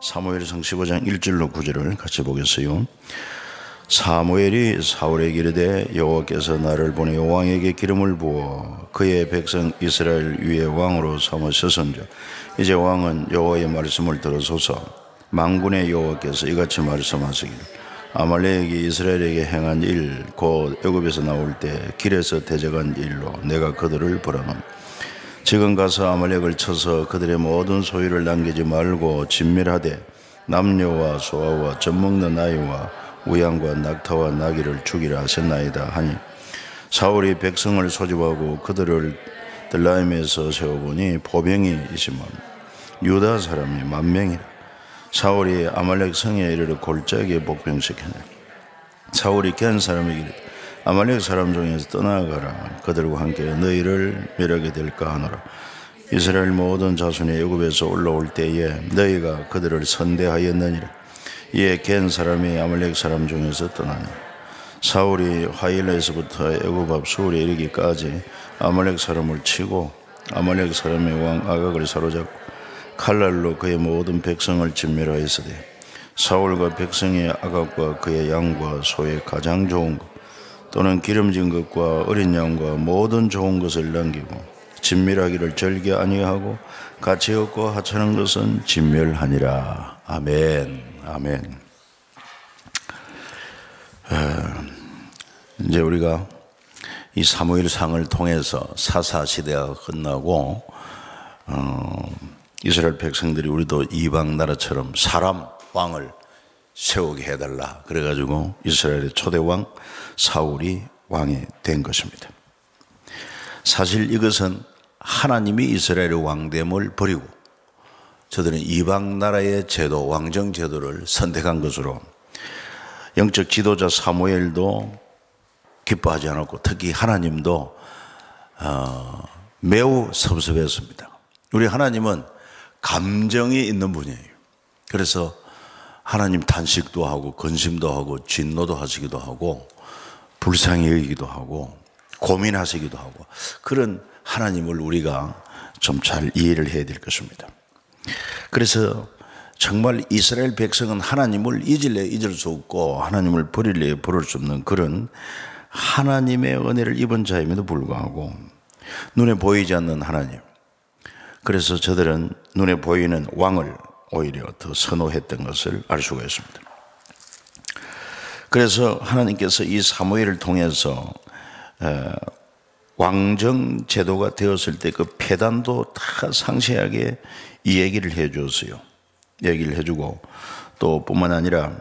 사무엘상 15장 1절로 9절을 같이 보겠어요. 사무엘이 사울에게 이르되 여호와께서 나를 보내어 왕에게 기름을 부어 그의 백성 이스라엘 위에 왕으로 삼으셨은즉 이제 왕은 여호와의 말씀을 들으소서. 만군의 여호와께서 이같이 말씀하시기를 아말렉이 이스라엘에게 행한 일 곧 애굽에서 나올 때 길에서 대적한 일로 내가 그들을 벌하노니 지금 가서 아말렉을 쳐서 그들의 모든 소유를 남기지 말고 진멸하되 남녀와 소아와 젖먹는 아이와 우양과 낙타와 나귀를 죽이라 하셨나이다 하니 사울이 백성을 소집하고 그들을 들라임에서 세워보니 보병이 20만 유다 사람이 10,000명이라. 사울이 아말렉 성에 이르러 골짜기에 복병시키니 사울이 겐 사람에게 이르되 아말렉 사람 중에서 떠나가라. 그들과 함께 너희를 멸하게 될까 하노라. 이스라엘 모든 자손이 애굽에서 올라올 때에 너희가 그들을 선대하였느니라. 이에 겐 사람이 아말렉 사람 중에서 떠나니 사울이 하일라에서부터 애굽 앞 수울에 이르기까지 아말렉 사람을 치고 아말렉 사람의 왕 아각을 사로잡고 칼날로 그의 모든 백성을 진멸하였으되 사울과 백성의 아각과 그의 양과 소의 가장 좋은 것 또는 기름진 것과 어린 양과 모든 좋은 것을 남기고 진멸하기를 절개 아니하고 가치 없고 하찮은 것은 진멸하니라. 아멘. 아멘. 이제 우리가 이 사무엘상을 통해서 사사 시대가 끝나고 이스라엘 백성들이 우리도 이방 나라처럼 사람 왕을 세우게 해달라 그래가지고 이스라엘의 초대왕 사울이 왕이 된 것입니다. 사실 이것은 하나님이 이스라엘의 왕됨을 버리고 저들은 이방 나라의 제도, 왕정 제도를 선택한 것으로 영적 지도자 사무엘도 기뻐하지 않았고 특히 하나님도 매우 섭섭했습니다. 우리 하나님은 감정이 있는 분이에요. 그래서 하나님 탄식도 하고 근심도 하고 진노도 하시기도 하고 불쌍히 여기기도 하고 고민하시기도 하고 그런 하나님을 우리가 좀 잘 이해를 해야 될 것입니다. 그래서 정말 이스라엘 백성은 하나님을 잊을래 잊을 수 없고 하나님을 버릴래 버릴 수 없는 그런 하나님의 은혜를 입은 자임에도 불구하고 눈에 보이지 않는 하나님, 그래서 저들은 눈에 보이는 왕을 오히려 더 선호했던 것을 알 수가 있습니다. 그래서 하나님께서 이 사무엘을 통해서 왕정 제도가 되었을 때 그 폐단도 다 상세하게 이 얘기를 해 주었어요. 얘기를 해주고 또 뿐만 아니라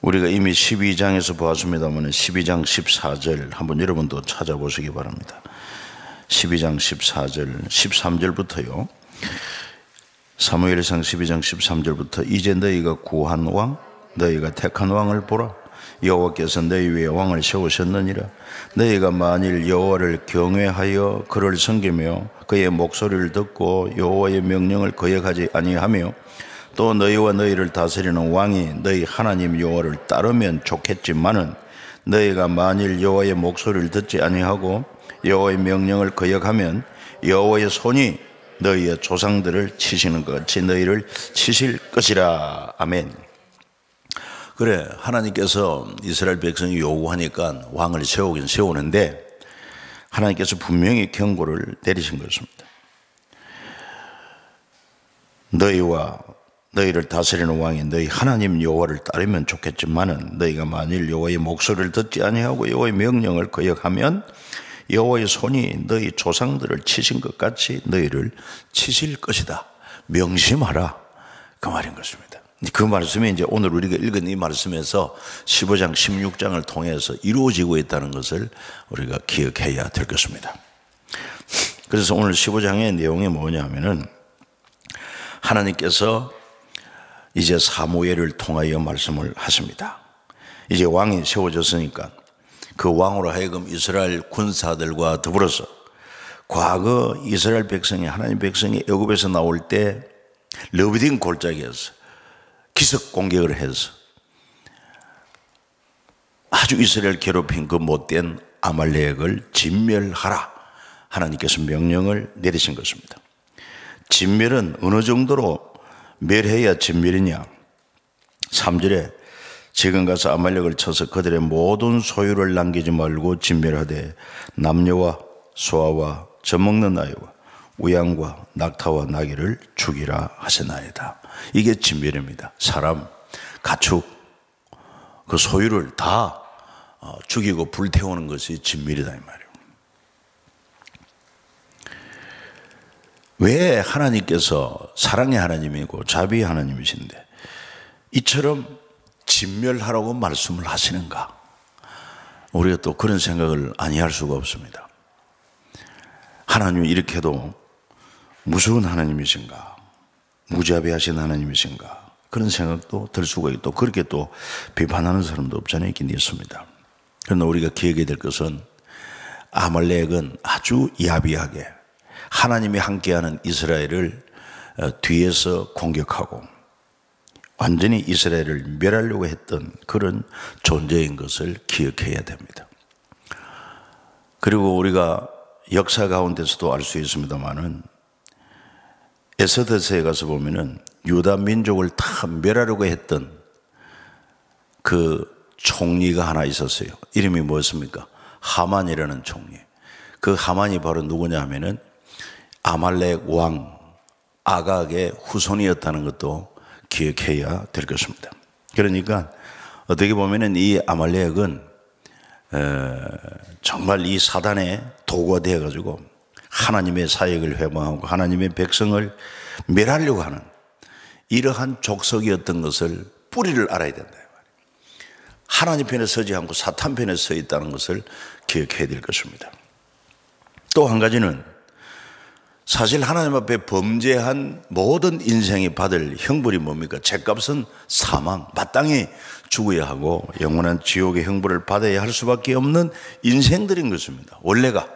우리가 이미 12장에서 보았습니다만 12장 14절 한번 여러분도 찾아보시기 바랍니다. 12장 14절 13절부터요. 사무엘상 12장 13절부터 이제 너희가 구한 왕 너희가 택한 왕을 보라. 여호와께서 너희 위에 왕을 세우셨느니라. 너희가 만일 여호와를 경외하여 그를 섬기며 그의 목소리를 듣고 여호와의 명령을 거역하지 아니하며 또 너희와 너희를 다스리는 왕이 너희 하나님 여호와를 따르면 좋겠지만은 너희가 만일 여호와의 목소리를 듣지 아니하고 여호와의 명령을 거역하면 여호와의 손이 너희의 조상들을 치시는 것 같이 너희를 치실 것이라. 아멘. 그래, 하나님께서 이스라엘 백성이 요구하니까 왕을 세우긴 세우는데 하나님께서 분명히 경고를 내리신 것입니다. 너희와 너희를 다스리는 왕이 너희 하나님 여호와를 따르면 좋겠지만은 너희가 만일 여호와의 목소리를 듣지 아니하고 여호와의 명령을 거역하면 여호와의 손이 너희 조상들을 치신 것 같이 너희를 치실 것이다. 명심하라. 그 말인 것입니다. 그 말씀이 이제 오늘 우리가 읽은 이 말씀에서 15장, 16장을 통해서 이루어지고 있다는 것을 우리가 기억해야 될 것입니다. 그래서 오늘 15장의 내용이 뭐냐면은 하나님께서 이제 사무엘을 통하여 말씀을 하십니다. 이제 왕이 세워졌으니까 그 왕으로 하여금 이스라엘 군사들과 더불어서 과거 이스라엘 백성이 하나님 백성이 애굽에서 나올 때 르비딤 골짜기에서 기습 공격을 해서 아주 이스라엘 괴롭힌 그 못된 아말렉을 진멸하라 하나님께서 명령을 내리신 것입니다. 진멸은 어느 정도로 멸해야 진멸이냐? 3절에 지금 가서 아말렉을 쳐서 그들의 모든 소유를 남기지 말고 진멸하되 남녀와 소아와 젖먹는 아이와 우양과 낙타와 나귀를 죽이라 하시나이다. 이게 진멸입니다. 사람, 가축, 그 소유를 다 죽이고 불태우는 것이 진멸이다 이 말이에요. 왜 하나님께서 사랑의 하나님이고 자비의 하나님이신데 이처럼 진멸하라고 말씀을 하시는가? 우리가 또 그런 생각을 아니할 수가 없습니다. 하나님이 이렇게도 무서운 하나님이신가? 무자비하신 하나님이신가? 그런 생각도 들 수가 있고 또 그렇게 또 비판하는 사람도 없잖아요. 있긴 있습니다. 그러나 우리가 기억해야 될 것은 아말렉은 아주 야비하게 하나님이 함께하는 이스라엘을 뒤에서 공격하고 완전히 이스라엘을 멸하려고 했던 그런 존재인 것을 기억해야 됩니다. 그리고 우리가 역사 가운데서도 알 수 있습니다만은 에스더서에 가서 보면은 유다 민족을 다 멸하려고 했던 그 총리가 하나 있었어요. 이름이 뭐였습니까? 하만이라는 총리. 그 하만이 바로 누구냐 하면은 아말렉 왕 아각의 후손이었다는 것도 기억해야 될 것입니다. 그러니까 어떻게 보면은 이 아말렉은 정말 이 사단의 도구가 되어가지고 하나님의 사역을 회방하고 하나님의 백성을 멸하려고 하는 이러한 족속이었던 것을 뿌리를 알아야 된다. 하나님 편에 서지 않고 사탄 편에 서 있다는 것을 기억해야 될 것입니다. 또 한 가지는 사실 하나님 앞에 범죄한 모든 인생이 받을 형벌이 뭡니까? 죄값은 사망, 마땅히 죽어야 하고 영원한 지옥의 형벌을 받아야 할 수밖에 없는 인생들인 것입니다. 원래가.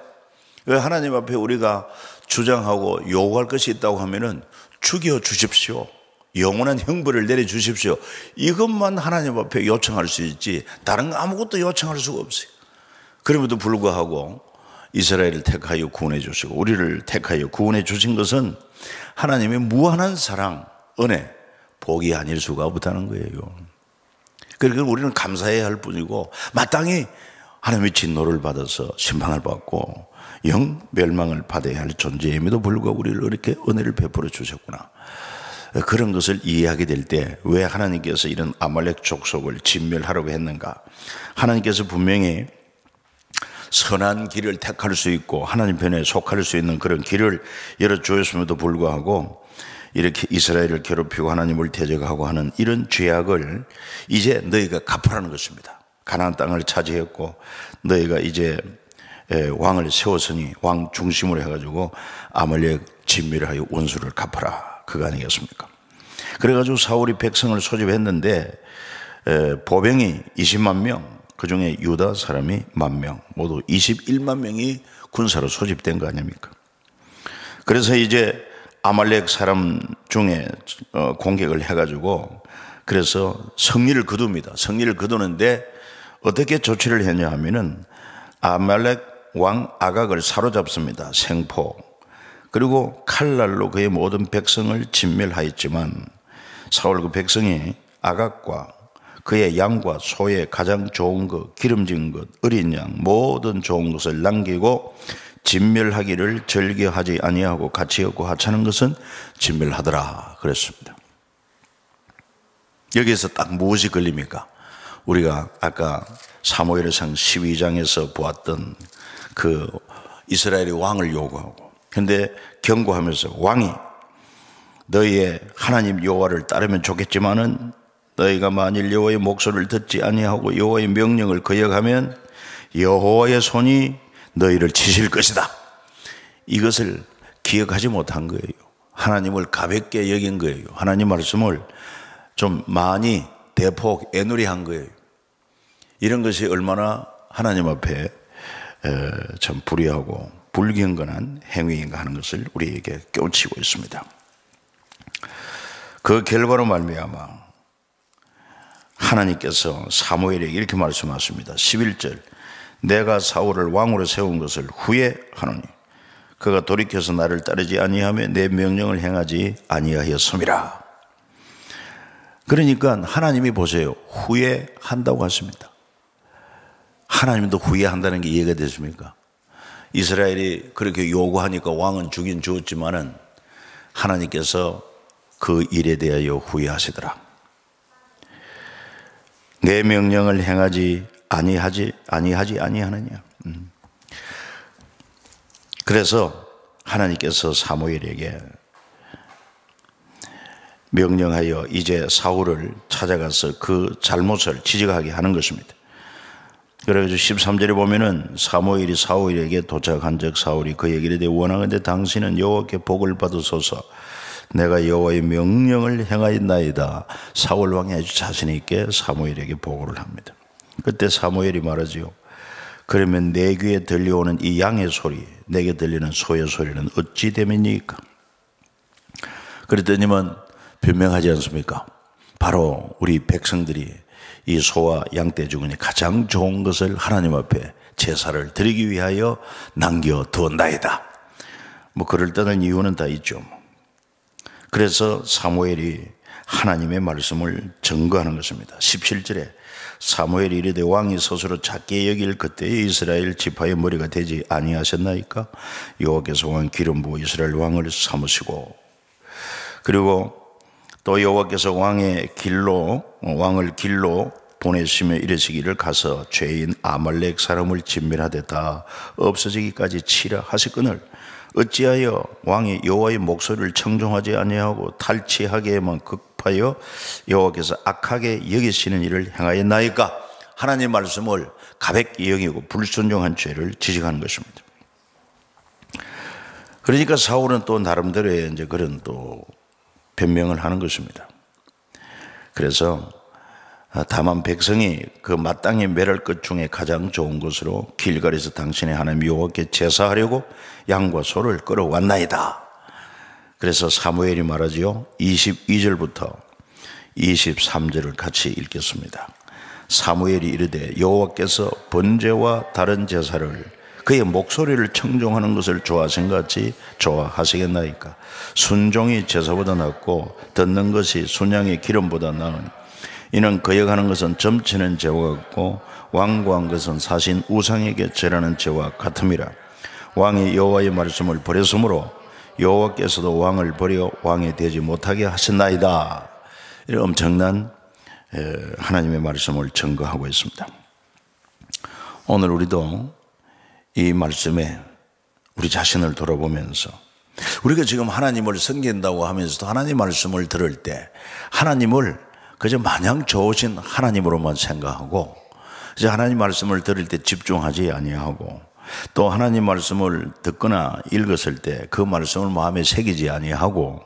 왜 하나님 앞에 우리가 주장하고 요구할 것이 있다고 하면은 죽여 주십시오. 영원한 형벌을 내려주십시오. 이것만 하나님 앞에 요청할 수 있지 다른 거 아무것도 요청할 수가 없어요. 그럼에도 불구하고 이스라엘을 택하여 구원해 주시고 우리를 택하여 구원해 주신 것은 하나님의 무한한 사랑, 은혜, 복이 아닐 수가 없다는 거예요. 그러니까 우리는 감사해야 할 뿐이고 마땅히 하나님의 진노를 받아서 심판을 받고 영 멸망을 받아야 할 존재임에도 불구하고 우리를 이렇게 은혜를 베풀어 주셨구나. 그런 것을 이해하게 될 때 왜 하나님께서 이런 아말렉 족속을 진멸하려고 했는가? 하나님께서 분명히 선한 길을 택할 수 있고 하나님 편에 속할 수 있는 그런 길을 열어주었음에도 불구하고 이렇게 이스라엘을 괴롭히고 하나님을 대적하고 하는 이런 죄악을 이제 너희가 갚으라는 것입니다. 가나안 땅을 차지했고 너희가 이제 왕을 세웠으니 왕 중심으로 해가지고 아말렉 진멸하여 원수를 갚아라. 그거 아니겠습니까? 그래가지고 사울이 백성을 소집했는데 보병이 20만 명, 그 중에 유다 사람이 10,000명, 모두 21만 명이 군사로 소집된 거 아닙니까? 그래서 이제 아말렉 사람 중에 공격을 해가지고 그래서 승리를 거둡니다. 승리를 거두는데 어떻게 조치를 했냐 하면은 아말렉 왕 아각을 사로잡습니다. 생포. 그리고 칼날로 그의 모든 백성을 진멸하였지만 사울 그 백성이 아각과 그의 양과 소의 가장 좋은 것, 기름진 것, 어린 양, 모든 좋은 것을 남기고 진멸하기를 즐겨하지 아니하고 가치 없고 하찮은 것은 진멸하더라 그랬습니다. 여기에서 딱 무엇이 걸립니까? 우리가 아까 사무엘상 12장에서 보았던 그 이스라엘의 왕을 요구하고 근데 경고하면서 왕이 너희의 하나님 여호와를 따르면 좋겠지만은 너희가 만일 여호와의 목소리를 듣지 아니하고 여호와의 명령을 거역하면 여호와의 손이 너희를 치실 것이다. 이것을 기억하지 못한 거예요. 하나님을 가볍게 여긴 거예요. 하나님 말씀을 좀 많이 대폭 애누리한 거예요. 이런 것이 얼마나 하나님 앞에 참 불의하고 불경건한 행위인가 하는 것을 우리에게 깨우치고 있습니다. 그 결과로 말미암아 하나님께서 사무엘에게 이렇게 말씀하십니다. 11절 내가 사울을 왕으로 세운 것을 후회하노니 그가 돌이켜서 나를 따르지 아니하며 내 명령을 행하지 아니하였음이라. 그러니까 하나님이 보세요. 후회한다고 하십니다. 하나님도 후회한다는 게 이해가 되십니까? 이스라엘이 그렇게 요구하니까 왕은 주긴 주었지만은 하나님께서 그 일에 대하여 후회하시더라. 내 명령을 행하지 아니하느냐. 그래서 하나님께서 사무엘에게 명령하여 이제 사울을 찾아가서 그 잘못을 지적하게 하는 것입니다. 그래서 13절에 보면은 사무엘이 사울에게 도착한 적 사울이 그에게 이르되 원하건대 당신은 여호와께 복을 받으소서. 내가 여호와의 명령을 행하였나이다. 사울 왕이 아주 자신 있게 사무엘에게 보고를 합니다. 그때 사무엘이 말하지요. 그러면 내 귀에 들려오는 이 양의 소리, 내게 들리는 소의 소리는 어찌 됨이니까? 그랬더니만 변명하지 않습니까? 바로 우리 백성들이 이 소와 양떼 중에 가장 좋은 것을 하나님 앞에 제사를 드리기 위하여 남겨두었나이다. 뭐 그럴듯한 이유는 다 있죠. 그래서 사무엘이 하나님의 말씀을 증거하는 것입니다. 17절에 사무엘이 이르되 왕이 스스로 작게 여길 그때에 이스라엘 지파의 머리가 되지 아니하셨나이까? 여호와께서 왕 기름 부어 이스라엘 왕을 삼으시고, 그리고 또 여호와께서 왕을 길로 보내시며 이르시기를 가서 죄인 아말렉 사람을 진멸하되 다 없어지기까지 치라 하시거늘 어찌하여 왕이 여호와의 목소리를 청종하지 아니하고 탈취하게만 급하여 여호와께서 악하게 여기시는 일을 행하였나이까? 하나님 말씀을 가볍게 여기고 불순종한 죄를 지적하는 것입니다. 그러니까 사울은 또 나름대로의 이제 그런 또 변명을 하는 것입니다. 그래서 다만 백성이 그 마땅히 멸할 것 중에 가장 좋은 것으로 길갈에서 당신의 하나님 여호와께 제사하려고 양과 소를 끌어왔나이다. 그래서 사무엘이 말하지요. 22절부터 23절을 같이 읽겠습니다. 사무엘이 이르되 여호와께서 번제와 다른 제사를 그의 목소리를 청종하는 것을 좋아하신같이 좋아하시겠나이까? 순종이 제사보다 낫고 듣는 것이 순양의 기름보다 나은 이는 거역하는 것은 점치는 죄와 같고 완고한 것은 사신 우상에게 절하는 죄와 같음이라. 왕이 여호와의 말씀을 버렸으므로 여호와께서도 왕을 버려 왕이 되지 못하게 하셨나이다. 이런 엄청난 하나님의 말씀을 증거하고 있습니다. 오늘 우리도 이 말씀에 우리 자신을 돌아보면서 우리가 지금 하나님을 섬긴다고 하면서도 하나님 말씀을 들을 때 하나님을 그저 마냥 좋으신 하나님으로만 생각하고 이제 하나님 말씀을 들을 때 집중하지 아니하고 또 하나님 말씀을 듣거나 읽었을 때 그 말씀을 마음에 새기지 아니하고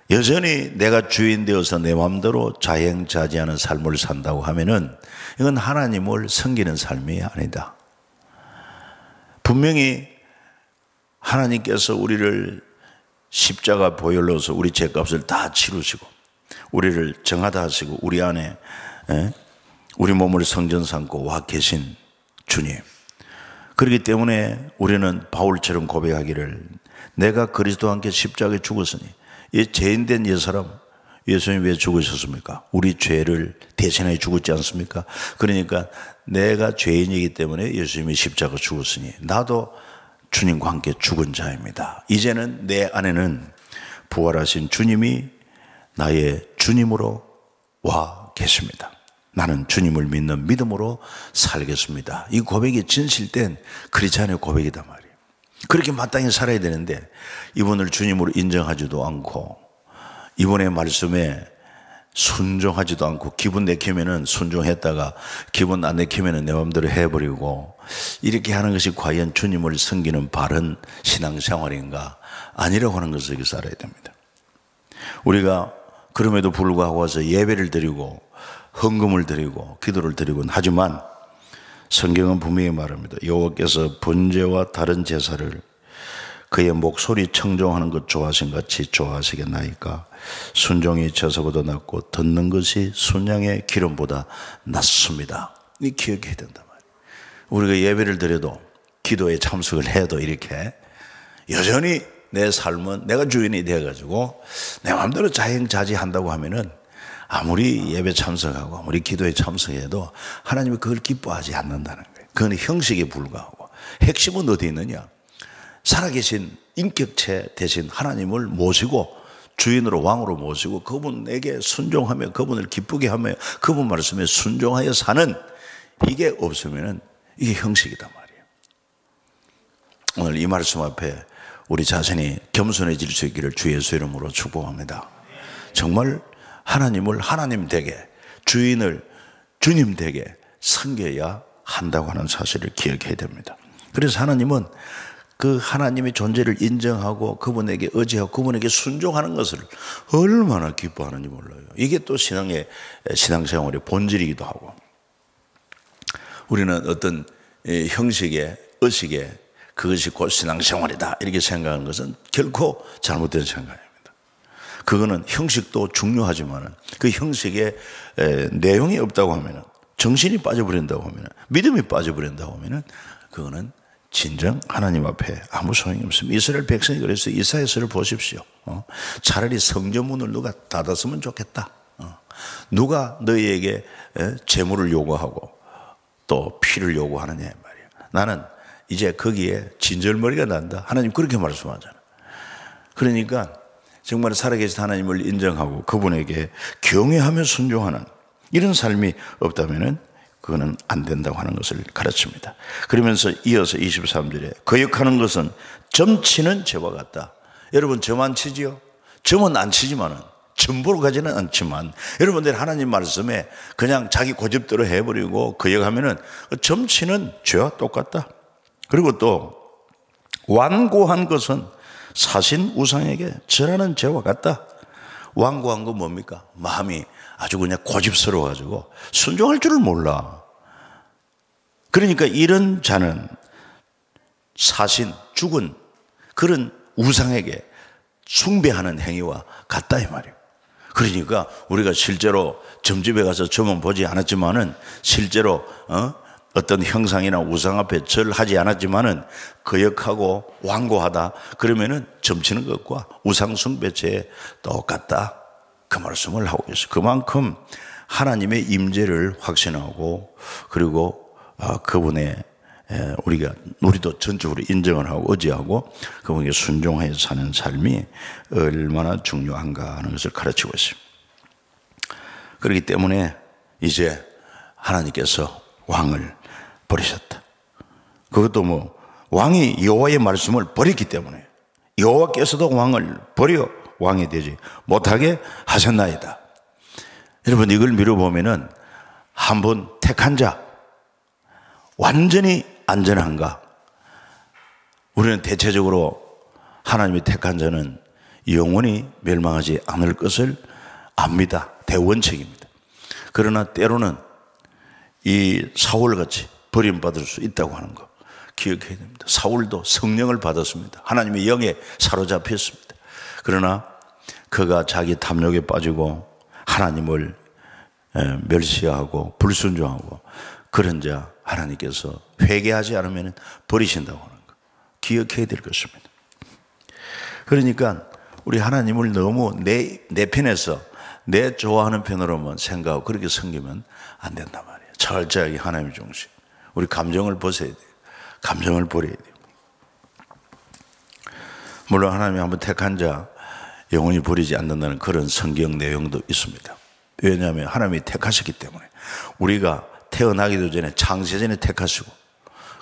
여전히 내가 주인 되어서 내 마음대로 자행자지하는 삶을 산다고 하면은 이건 하나님을 섬기는 삶이 아니다. 분명히 하나님께서 우리를 십자가 보혈로서 우리 죄값을 다 치르시고 우리를 정하다 하시고 우리 안에 우리 몸을 성전 삼고 와 계신 주님. 그렇기 때문에 우리는 바울처럼 고백하기를 내가 그리스도와 함께 십자가에 죽었으니 이 죄인된 옛사람 예수님이 왜 죽으셨습니까? 우리 죄를 대신하여 죽었지 않습니까? 그러니까 내가 죄인이기 때문에 예수님이 십자가 죽었으니 나도 주님과 함께 죽은 자입니다. 이제는 내 안에는 부활하신 주님이 나의 주님으로 와 계십니다. 나는 주님을 믿는 믿음으로 살겠습니다. 이 고백이 진실된 크리스찬의 고백이단 말이에요. 그렇게 마땅히 살아야 되는데 이분을 주님으로 인정하지도 않고 이분의 말씀에 순종하지도 않고 기분 내키면은 순종했다가 기분 안 내키면은 내 마음대로 해버리고 이렇게 하는 것이 과연 주님을 섬기는 바른 신앙생활인가? 아니라고 하는 것을 여기 살아야 됩니다. 우리가 그럼에도 불구하고 와서 예배를 드리고 헌금을 드리고 기도를 드리곤 하지만 성경은 분명히 말합니다. 여호와께서 번제와 다른 제사를 그의 목소리 청종하는 것 좋아하신 같이 좋아하시겠나이까? 순종이 제사보다 낫고 듣는 것이 순양의 기름보다 낫습니다. 이 기억해야 된단 말이에요. 우리가 예배를 드려도 기도에 참석을 해도 이렇게 여전히 내 삶은 내가 주인이 되어가지고 내 마음대로 자행자지한다고 하면은 아무리 예배 참석하고 아무리 기도에 참석해도 하나님이 그걸 기뻐하지 않는다는 거예요. 그건 형식에 불과하고, 핵심은 어디 있느냐? 살아계신 인격체 대신 하나님을 모시고 주인으로 왕으로 모시고 그분에게 순종하며 그분을 기쁘게 하며 그분 말씀에 순종하여 사는, 이게 없으면 이게 형식이단 말이에요. 오늘 이 말씀 앞에 우리 자신이 겸손해질 수 있기를 주 예수 이름으로 축복합니다. 정말 하나님을 하나님 되게, 주인을 주님 되게 섬겨야 한다고 하는 사실을 기억해야 됩니다. 그래서 하나님은 그 하나님의 존재를 인정하고 그분에게 의지하고 그분에게 순종하는 것을 얼마나 기뻐하는지 몰라요. 이게 또 신앙생활의 본질이기도 하고, 우리는 어떤 형식의 의식에 그것이 곧 신앙생활이다 이렇게 생각하는 것은 결코 잘못된 생각입니다. 그거는 형식도 중요하지만 그 형식에 내용이 없다고 하면, 정신이 빠져버린다고 하면, 믿음이 빠져버린다고 하면 그거는 진정 하나님 앞에 아무 소용이 없습니다. 이스라엘 백성이 그랬어요. 이사야서를 보십시오. 차라리 성전문을 누가 닫았으면 좋겠다. 누가 너희에게 재물을 요구하고 또 피를 요구하느냐 말이야. 나는 이제 거기에 진절머리가 난다. 하나님 그렇게 말씀하잖아. 그러니까 정말 살아계신 하나님을 인정하고 그분에게 경외하며 순종하는 이런 삶이 없다면은 그거는 안 된다고 하는 것을 가르칩니다. 그러면서 이어서 23절에 거역하는 것은 점치는 죄와 같다. 여러분 점 안 치지요? 점은 안 치지만은 점보러 가지는 않지만 여러분들 하나님 말씀에 그냥 자기 고집대로 해버리고 거역하면은 점치는 죄와 똑같다. 그리고 또 완고한 것은 사신 우상에게 절하는 죄와 같다. 완고한 건 뭡니까? 마음이 아주 그냥 고집스러워가지고 순종할 줄을 몰라. 그러니까 이런 자는 사신, 죽은 그런 우상에게 숭배하는 행위와 같다 이 말이에요. 그러니까 우리가 실제로 점집에 가서 점은 보지 않았지만은 실제로 어떤 형상이나 우상 앞에 절하지 않았지만은 거역하고 완고하다 그러면은 점치는 것과 우상 숭배죄에 똑같다. 그 말씀을 하고 있어요. 그만큼 하나님의 임재를 확신하고 그리고 그분의 우리도 전적으로 인정을 하고 의지하고 그분에게 순종하여 사는 삶이 얼마나 중요한가 하는 것을 가르치고 있습니다. 그렇기 때문에 이제 하나님께서 왕을 버리셨다. 그것도 왕이 여호와의 말씀을 버렸기 때문에 여호와께서도 왕을 버려 왕이 되지 못하게 하셨나이다. 여러분 이걸 미뤄보면은 한번 택한 자 완전히 안전한가? 우리는 대체적으로 하나님이 택한 자는 영원히 멸망하지 않을 것을 압니다. 대원칙입니다. 그러나 때로는 이 사울같이 버림받을 수 있다고 하는 거 기억해야 됩니다. 사울도 성령을 받았습니다. 하나님의 영에 사로잡혔습니다. 그러나 그가 자기 탐욕에 빠지고 하나님을 멸시하고 불순종하고 그런 자 하나님께서 회개하지 않으면 버리신다고 하는 거 기억해야 될 것입니다. 그러니까 우리 하나님을 너무 내 편에서 내 좋아하는 편으로만 생각하고 그렇게 섬기면 안 된단 말이에요. 철저하게 하나님의 중심. 우리 감정을 벗어야 돼요. 감정을 버려야 돼요. 물론 하나님이 한번 택한 자 영원히 버리지 않는다는 그런 성경 내용도 있습니다. 왜냐하면 하나님이 택하셨기 때문에 우리가 태어나기도 전에 창세전에 택하시고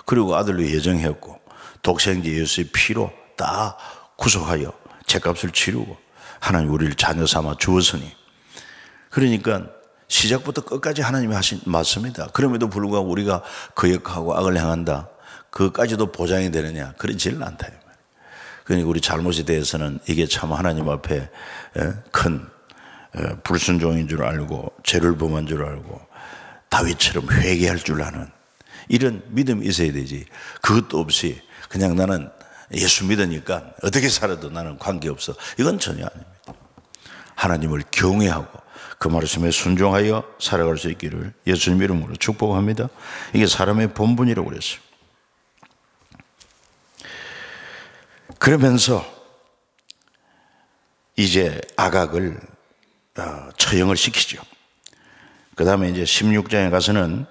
그리고 아들로 예정했고 독생자 예수의 피로 다 구속하여 죄값을 치르고 하나님 우리를 자녀 삼아 주었으니 그러니까 시작부터 끝까지 하나님이 하신 맞습니다. 그럼에도 불구하고 우리가 거역하고 악을 행한다. 그것까지도 보장이 되느냐? 그렇지는 않다. 그러니까 우리 잘못에 대해서는 이게 참 하나님 앞에 큰 불순종인 줄 알고 죄를 범한 줄 알고 다윗처럼 회개할 줄 아는 이런 믿음이 있어야 되지. 그것도 없이 그냥 나는 예수 믿으니까 어떻게 살아도 나는 관계없어. 이건 전혀 아닙니다. 하나님을 경외하고 그 말씀에 순종하여 살아갈 수 있기를 예수님 이름으로 축복합니다. 이게 사람의 본분이라고 그랬어요. 그러면서 이제 아각을 처형을 시키죠. 그 다음에 이제 16장에 가서는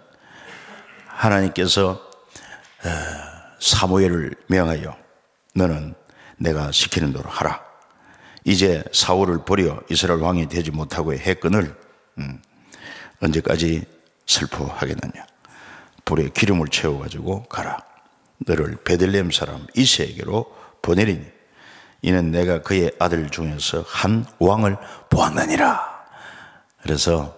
하나님께서 사무엘을 명하여 너는 내가 시키는 대로 하라. 이제 사울을 버려 이스라엘 왕이 되지 못하고의 해권을 언제까지 슬퍼하겠느냐. 불에 기름을 채워가지고 가라. 너를 베들레헴 사람 이새에게로 보내리니 이는 내가 그의 아들 중에서 한 왕을 보았느니라. 그래서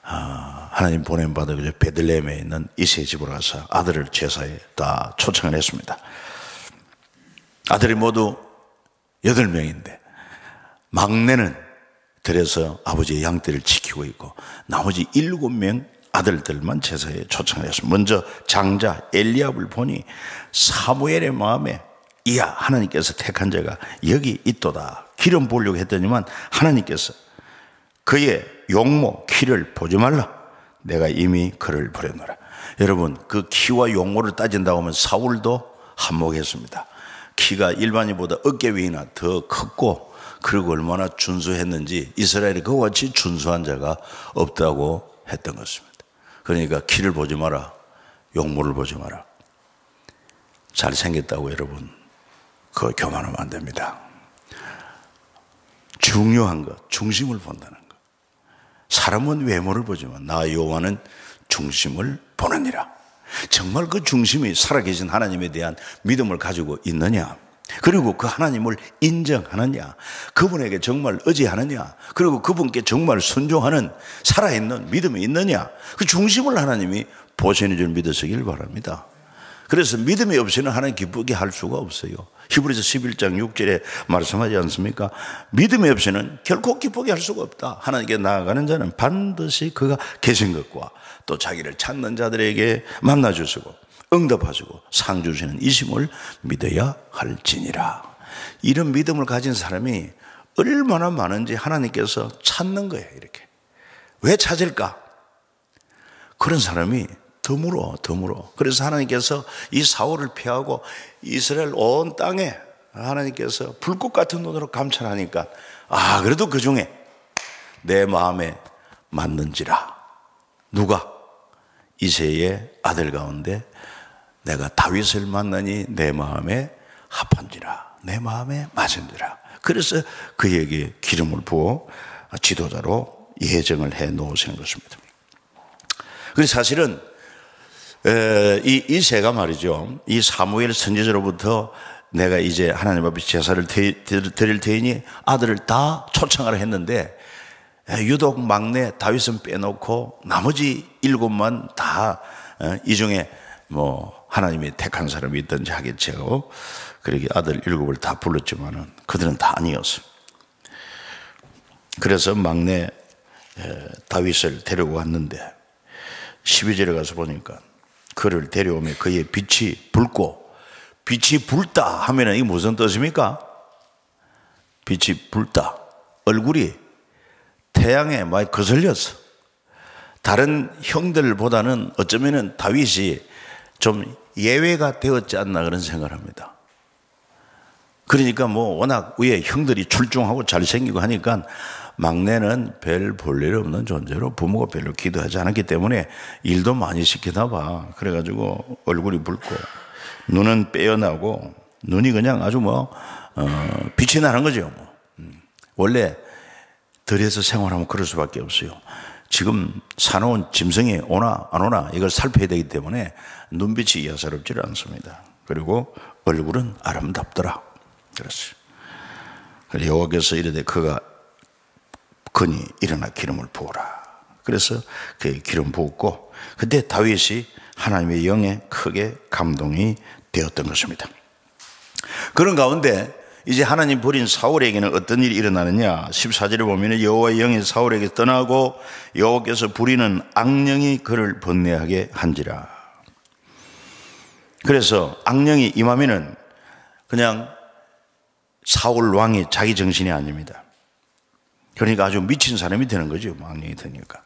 하나님 보냄받아 베들레헴에 있는 이새의 집으로 가서 아들을 제사에 다 초청을 했습니다. 아들이 모두 8명인데 막내는 들에서 아버지의 양떼를 지키고 있고 나머지 7명 아들들만 제사에 초청을 했습니다. 먼저 장자 엘리압을 보니 사무엘의 마음에 이야 하나님께서 택한 자가 여기 있도다. 기름 부으려고 했더니만 하나님께서 그의 용모 키를 보지 말라. 내가 이미 그를 버렸노라. 여러분, 그 키와 용모를 따진다고 하면 사울도 한몫했습니다. 키가 일반인보다 어깨 위나 더 컸고 그리고 얼마나 준수했는지 이스라엘에 그와 같이 준수한 자가 없다고 했던 것입니다. 그러니까 키를 보지 마라, 용모를 보지 마라. 잘생겼다고 여러분 그거 교만하면 안 됩니다. 중요한 것, 중심을 본다는 것. 사람은 외모를 보지만 나 여호와는 중심을 보느니라. 정말 그 중심이 살아계신 하나님에 대한 믿음을 가지고 있느냐, 그리고 그 하나님을 인정하느냐, 그분에게 정말 의지하느냐, 그리고 그분께 정말 순종하는 살아있는 믿음이 있느냐, 그 중심을 하나님이 보시는 줄 믿으시길 바랍니다. 그래서 믿음이 없이는 하나님 기쁘게 할 수가 없어요. 히브리서 11장 6절에 말씀하지 않습니까? 믿음이 없이는 결코 기쁘게 할 수가 없다. 하나님께 나아가는 자는 반드시 그가 계신 것과 또 자기를 찾는 자들에게 만나주시고 응답하시고 상 주시는 이심을 믿어야 할지니라. 이런 믿음을 가진 사람이 얼마나 많은지 하나님께서 찾는 거예요. 이렇게 왜 찾을까? 그런 사람이 드물어. 그래서 하나님께서 이 사울을 피하고 이스라엘 온 땅에 하나님께서 불꽃 같은 눈으로 감찰하니까 그래도 그 중에 내 마음에 맞는지라. 누가? 이새의 아들 가운데 내가 다윗을 만나니 내 마음에 합한지라. 내 마음에 맞은지라. 그래서 그에게 기름을 부어 지도자로 예정을 해 놓으시는 것입니다. 그래서 사실은 이새가 말이죠, 이 사무엘 선지자로부터 내가 이제 하나님 앞에 제사를 드릴 테니 아들을 다 초청하라 했는데 유독 막내 다윗은 빼놓고 나머지 7만 다 이 중에 뭐 하나님이 택한 사람이 있든지 하겠죠. 그렇게 아들 7을 다 불렀지만은 그들은 다 아니었어요. 그래서 막내 다윗을 데리고 왔는데 12절에 가서 보니까 그를 데려오며 그의 빛이 붉고, 빛이 붉다 하면은 이게 무슨 뜻입니까? 빛이 붉다. 얼굴이 태양에 많이 거슬렸어. 다른 형들보다는 어쩌면은 다윗이 좀 예외가 되었지 않나 그런 생각을 합니다. 그러니까 뭐 워낙 위에 형들이 출중하고 잘생기고 하니까 막내는 별 볼 일 없는 존재로 부모가 별로 기도하지 않았기 때문에 일도 많이 시키나 봐. 그래가지고 얼굴이 붉고 눈은 빼어나고 눈이 그냥 아주 빛이 나는 거죠. 원래 들에서 생활하면 그럴 수밖에 없어요. 지금 사놓은 짐승이 오나 안 오나 이걸 살펴야 되기 때문에 눈빛이 예사롭지 않습니다. 그리고 얼굴은 아름답더라. 그랬어요. 그래서 여호와께서 이르되 그가 그니 일어나 기름을 부어라. 그래서 그 기름 부었고, 그때 다윗이 하나님의 영에 크게 감동이 되었던 것입니다. 그런 가운데 이제 하나님 버린 사울에게는 어떤 일이 일어나느냐. 14절에 보면 여호와의 영이 사울에게 떠나고 여호와께서 부리는 악령이 그를 번뇌하게 한지라. 그래서 악령이 임하면은 그냥 사울 왕이 자기 정신이 아닙니다. 그러니까 아주 미친 사람이 되는 거죠. 악령이 되니까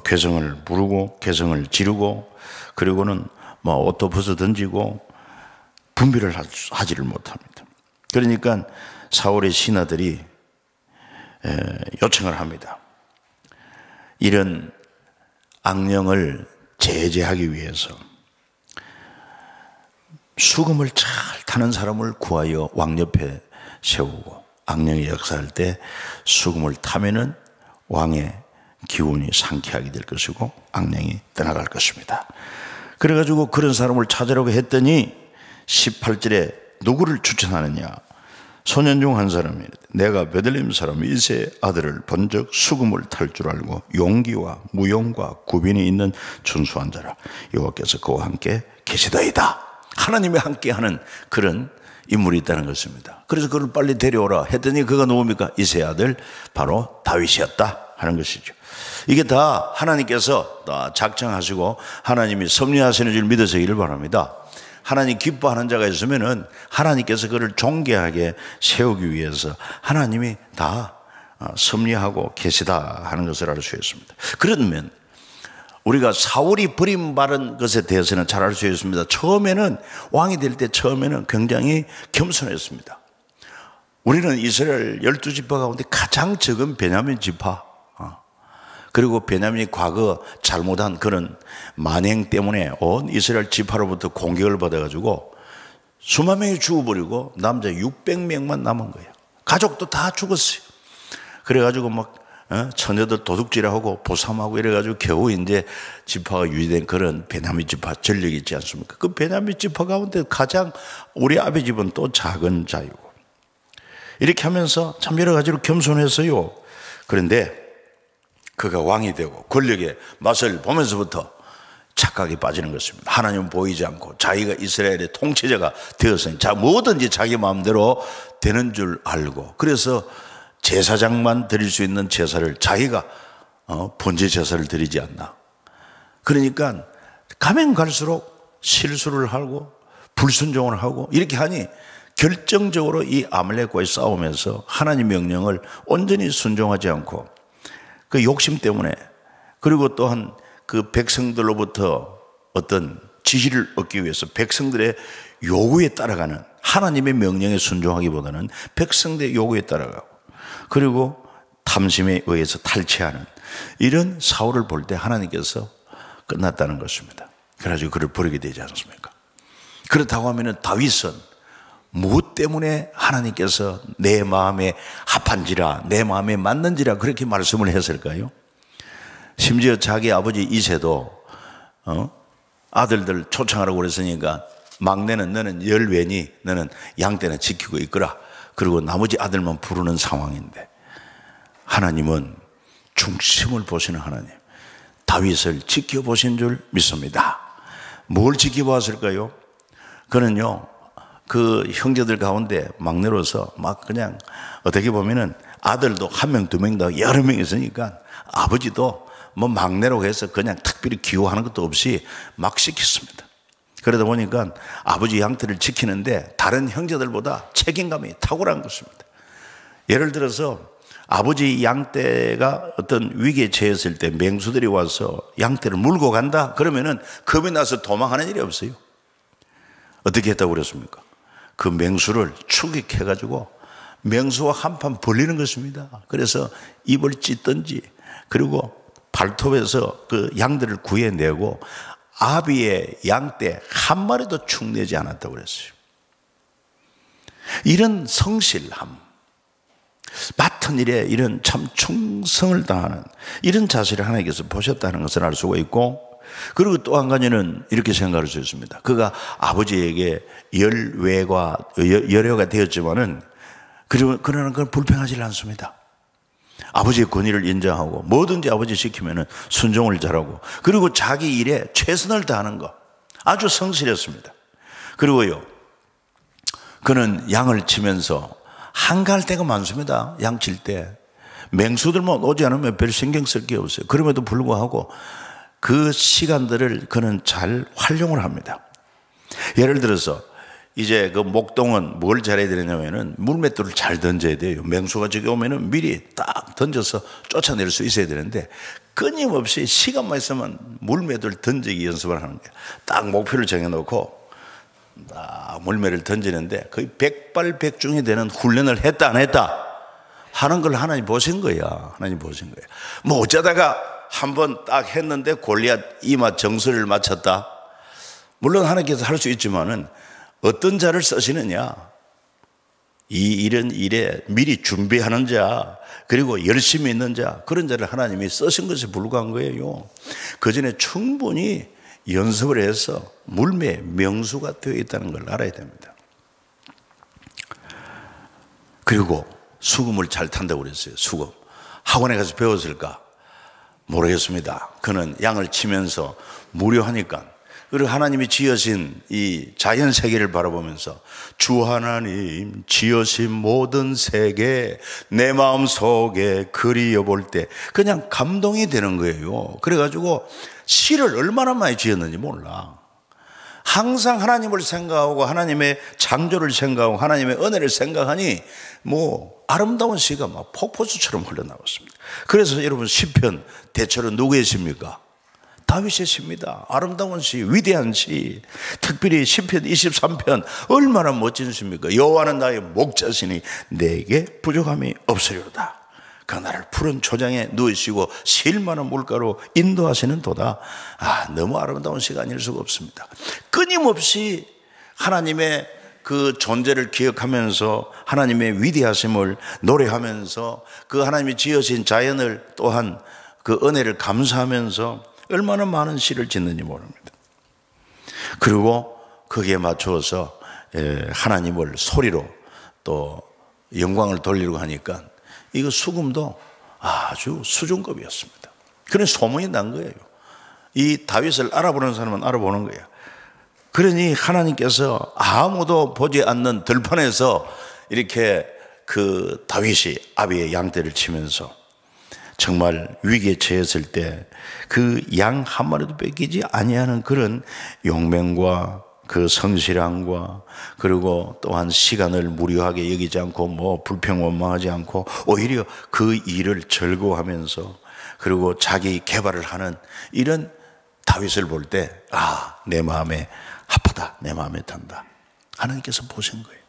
괴성을 부르고 괴성을 지르고, 그리고는 옷도 벗어 던지고 분별을 하지를 못합니다. 그러니까 사울의 신하들이 요청을 합니다. 이런 악령을 제재하기 위해서 수금을 잘 타는 사람을 구하여 왕 옆에 세우고, 악령이 역사할 때 수금을 타면은 왕의 기운이 상쾌하게 될 것이고 악령이 떠나갈 것입니다. 그래가지고 그런 사람을 찾으려고 했더니 18절에 누구를 추천하느냐? 소년 중 한 사람이 내가 베들레헴 사람 이새의 아들을 본 적 수금을 탈 줄 알고 용기와 무용과 구변이 있는 준수한 자라. 여호와께서 그와 함께 계시더이다. 하나님이 함께하는 그런 인물이 있다는 것입니다. 그래서 그를 빨리 데려오라 했더니 그가 누굽니까? 이새의 아들 바로 다윗이었다 하는 것이죠. 이게 다 하나님께서 다 작정하시고 하나님이 섭리하시는 줄 믿으시기를 바랍니다. 하나님 기뻐하는 자가 있으면은 하나님께서 그를 존귀하게 세우기 위해서 하나님이 다 섭리하고 계시다 하는 것을 알 수 있습니다. 그러면 우리가 사울이 버림받은 것에 대해서는 잘 알 수 있습니다. 처음에는 왕이 될 때 처음에는 굉장히 겸손했습니다. 우리는 이스라엘 12지파 가운데 가장 적은 베냐민 지파, 그리고 베냐민이 과거 잘못한 그런 만행 때문에 온 이스라엘 지파로부터 공격을 받아가지고 수만 명이 죽어버리고 남자 600명만 남은 거예요. 가족도 다 죽었어요. 그래가지고 막 처녀들 도둑질하고 보삼하고 이래가지고 겨우 이제 지파가 유지된 그런 베냐민 지파 전력이 있지 않습니까? 그 베냐민 지파 가운데 가장 우리 아베 집은 또 작은 자유고, 이렇게 하면서 참 여러 가지로 겸손했어요. 그런데 그가 왕이 되고 권력의 맛을 보면서부터 착각에 빠지는 것입니다. 하나님은 보이지 않고 자기가 이스라엘의 통치자가 되었으니 뭐든지 자기 마음대로 되는 줄 알고, 그래서 제사장만 드릴 수 있는 제사를 자기가 번제 제사를 드리지 않나. 그러니까 가면 갈수록 실수를 하고 불순종을 하고 이렇게 하니 결정적으로 이 아말렉과의 싸우면서 하나님 명령을 온전히 순종하지 않고 그 욕심 때문에, 그리고 또한 그 백성들로부터 어떤 지지를 얻기 위해서 백성들의 요구에 따라가는, 하나님의 명령에 순종하기보다는 백성들의 요구에 따라가고, 그리고 탐심에 의해서 탈취하는 이런 사울을 볼 때 하나님께서 끝났다는 것입니다. 그래가지고 그를 버리게 되지 않습니까? 그렇다고 하면은 다윗은 무엇 때문에 하나님께서 내 마음에 합한지라, 내 마음에 맞는지라 그렇게 말씀을 했을까요? 심지어 자기 아버지 이새도 아들들 초청하라고 그랬으니까 막내는 너는 열외니 너는 양떼는 지키고 있거라, 그리고 나머지 아들만 부르는 상황인데, 하나님은 중심을 보시는 하나님, 다윗을 지켜보신 줄 믿습니다. 뭘 지켜보았을까요? 그는요, 그 형제들 가운데 막내로서 막 그냥 어떻게 보면은 아들도 한 명, 두 명, 다 여러 명 있으니까 아버지도 뭐 막내라고 해서 그냥 특별히 기호하는 것도 없이 막 시켰습니다. 그러다 보니까 아버지 양떼를 지키는데 다른 형제들보다 책임감이 탁월한 것입니다. 예를 들어서 아버지 양떼가 어떤 위기에 처했을 때 맹수들이 와서 양떼를 물고 간다 그러면은 겁이 나서 도망하는 일이 없어요. 어떻게 했다고 그랬습니까? 그 맹수를 추격해가지고 맹수와 한판 벌리는 것입니다. 그래서 입을 찢든지, 그리고 발톱에서 그 양들을 구해내고 아비의 양떼 한 마리도 축내지 않았다고 그랬어요. 이런 성실함, 맡은 일에 이런 참 충성을 다하는 이런 자세를 하나님께서 보셨다는 것을 알 수가 있고, 그리고 또 한 가지는 이렇게 생각할 수 있습니다. 그가 아버지에게 열애가 되었지만은 그러나 그건 불평하지 않습니다. 아버지의 권위를 인정하고 뭐든지 아버지 시키면은 순종을 잘하고, 그리고 자기 일에 최선을 다하는 것, 아주 성실했습니다. 그리고요, 그는 양을 치면서 한가할 때가 많습니다. 양 칠 때 맹수들만 오지 않으면 별 신경 쓸 게 없어요. 그럼에도 불구하고 그 시간들을 그는 잘 활용을 합니다. 예를 들어서 이제 그 목동은 뭘 잘해야 되냐면은 물맷돌을 잘 던져야 돼요. 맹수가 저기 오면은 미리 딱 던져서 쫓아낼 수 있어야 되는데 끊임없이 시간만 있으면 물맷돌 던지기 연습을 하는 거예요. 딱 목표를 정해놓고 물매를 던지는데 거의 백발백중이 되는 훈련을 했다 안 했다 하는 걸 하나님 보신 거야. 하나님 보신 거야. 뭐 어쩌다가 한번 딱 했는데 골리앗 이마 정수를 맞췄다. 물론 하나님께서 할 수 있지만은 어떤 자를 쓰시느냐, 이런 일에 미리 준비하는 자, 그리고 열심히 있는 자, 그런 자를 하나님이 쓰신 것에 불과한 거예요. 그 전에 충분히 연습을 해서 물매 명수가 되어 있다는 걸 알아야 됩니다. 그리고 수금을 잘 탄다고 그랬어요. 수금. 학원에 가서 배웠을까? 모르겠습니다. 그는 양을 치면서 무료하니까. 그리고 하나님이 지으신 이 자연 세계를 바라보면서 주 하나님 지으신 모든 세계 내 마음속에 그리워 볼 때 그냥 감동이 되는 거예요. 그래가지고 시를 얼마나 많이 지었는지 몰라. 항상 하나님을 생각하고 하나님의 창조를 생각하고 하나님의 은혜를 생각하니 뭐 아름다운 시가 막 폭포수처럼 흘러나왔습니다. 그래서 여러분 시편 대체로 누구의 시입니까? 다윗의 시입니다. 아름다운 시, 위대한 시. 특별히 시편 23편 얼마나 멋진 시입니까? 여호와는 나의 목자시니 내게 부족함이 없으리로다. 그 나를 푸른 초장에 누이시고 실만한 물가로 인도하시는 도다. 너무 아름다운 시가 아닐 수가 없습니다. 끊임없이 하나님의 그 존재를 기억하면서 하나님의 위대하심을 노래하면서 그 하나님이 지으신 자연을 또한 그 은혜를 감사하면서 얼마나 많은 시를 짓는지 모릅니다. 그리고 거기에 맞추어서 하나님을 소리로 또 영광을 돌리려고 하니까 이거 수금도 아주 수준급이었습니다. 그런 소문이 난 거예요. 이 다윗을 알아보는 사람은 알아보는 거예요. 그러니 하나님께서 아무도 보지 않는 들판에서 이렇게 그 다윗이 아비의 양떼를 치면서 정말 위기에 처했을 때 그 양 한 마리도 뺏기지 아니하는 그런 용맹과 그 성실함과 그리고 또한 시간을 무료하게 여기지 않고 뭐 불평원망하지 않고 오히려 그 일을 즐거워하면서 그리고 자기 개발을 하는 이런 다윗을 볼 때 내 마음에 합하다, 내 마음에 든다. 하나님께서 보신 거예요.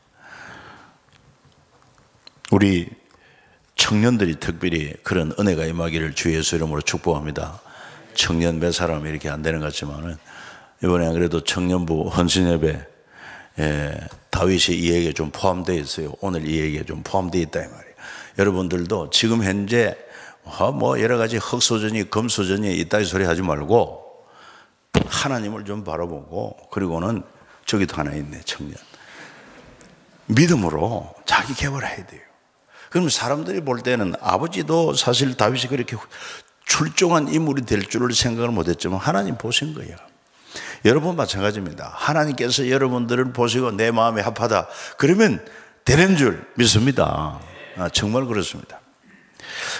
우리 청년들이 특별히 그런 은혜가 임하기를 주 예수 이름으로 축복합니다. 청년 몇 사람이 이렇게 안 되는 것 같지만은 이번에 안 그래도 청년부 헌신예배 다윗이 이 얘기에 좀 포함되어 있어요. 오늘 이 얘기에 좀 포함되어 있다 이 말이에요. 여러분들도 지금 현재 뭐 여러 가지 흙수저니 금수저니 이따위 소리 하지 말고 하나님을 좀 바라보고 그리고는 저기도 하나 있네 청년. 믿음으로 자기 개발해야 돼요. 그럼 사람들이 볼 때는 아버지도 사실 다윗이 그렇게 출중한 인물이 될 줄을 생각을 못했지만 하나님 보신 거예요. 여러분 마찬가지입니다. 하나님께서 여러분들을 보시고 내 마음에 합하다 그러면 되는 줄 믿습니다. 정말 그렇습니다.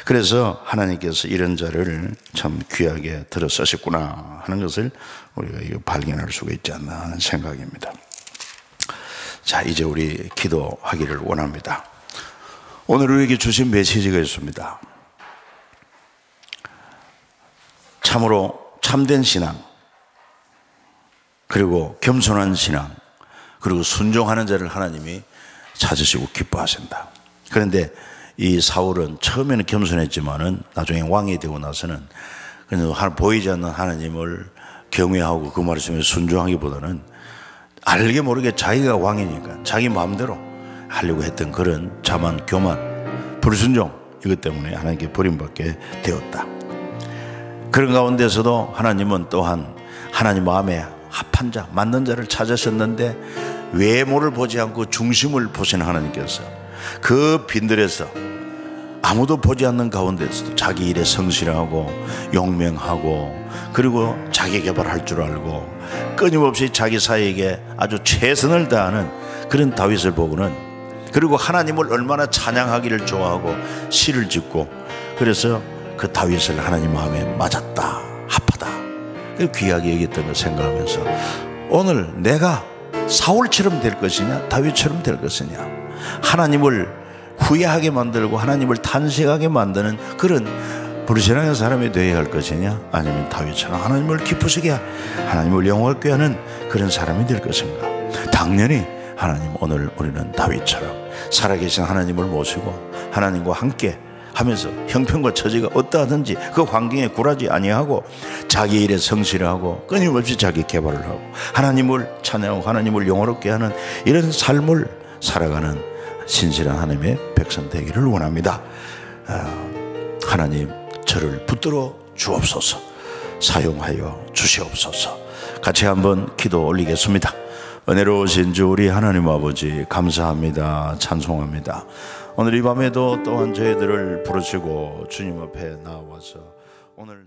그래서 하나님께서 이런 자를 참 귀하게 들어 쓰셨구나 하는 것을 우리가 발견할 수가 있지 않나 하는 생각입니다. 자, 이제 우리 기도하기를 원합니다. 오늘 우리에게 주신 메시지가 있습니다. 참으로 참된 신앙, 그리고 겸손한 신앙, 그리고 순종하는 자를 하나님이 찾으시고 기뻐하신다. 그런데 이 사울은 처음에는 겸손했지만은 나중에 왕이 되고 나서는 보이지 않는 하나님을 경외하고 그 말씀에 순종하기보다는 알게 모르게 자기가 왕이니까 자기 마음대로 하려고 했던 그런 자만, 교만, 불순종, 이것 때문에 하나님께 버림받게 되었다. 그런 가운데서도 하나님은 또한 하나님 마음에 합한 자, 맞는 자를 찾으셨는데 외모를 보지 않고 중심을 보시는 하나님께서 그 빈들에서 아무도 보지 않는 가운데서도 자기 일에 성실하고 용맹하고 그리고 자기 개발할 줄 알고 끊임없이 자기 사이에게 아주 최선을 다하는 그런 다윗을 보고는 그리고 하나님을 얼마나 찬양하기를 좋아하고 시를 짓고 그래서 그 다윗을 하나님 마음에 맞았다, 합하다, 귀하게 여겼던 걸 생각하면서 오늘 내가 사울처럼 될 것이냐 다윗처럼 될 것이냐, 하나님을 후회하게 만들고 하나님을 탄식하게 만드는 그런 불신앙의 사람이 되어야 할 것이냐, 아니면 다윗처럼 하나님을 기쁘시게 하나님을 영화롭게 하는 그런 사람이 될 것인가. 당연히 하나님, 오늘 우리는 다윗처럼 살아계신 하나님을 모시고 하나님과 함께 하면서 형편과 처지가 어떠하든지 그 환경에 굴하지 아니하고 자기 일에 성실하고 끊임없이 자기 개발을 하고 하나님을 찬양하고 하나님을 영화롭게 하는 이런 삶을 살아가는 신실한 하나님의 백성 되기를 원합니다. 하나님, 저를 붙들어 주옵소서, 사용하여 주시옵소서. 같이 한번 기도 올리겠습니다. 은혜로우신 주 우리 하나님 아버지, 감사합니다. 찬송합니다. 오늘 이 밤에도 또한 저희들을 부르시고 주님 앞에 나와서 오늘도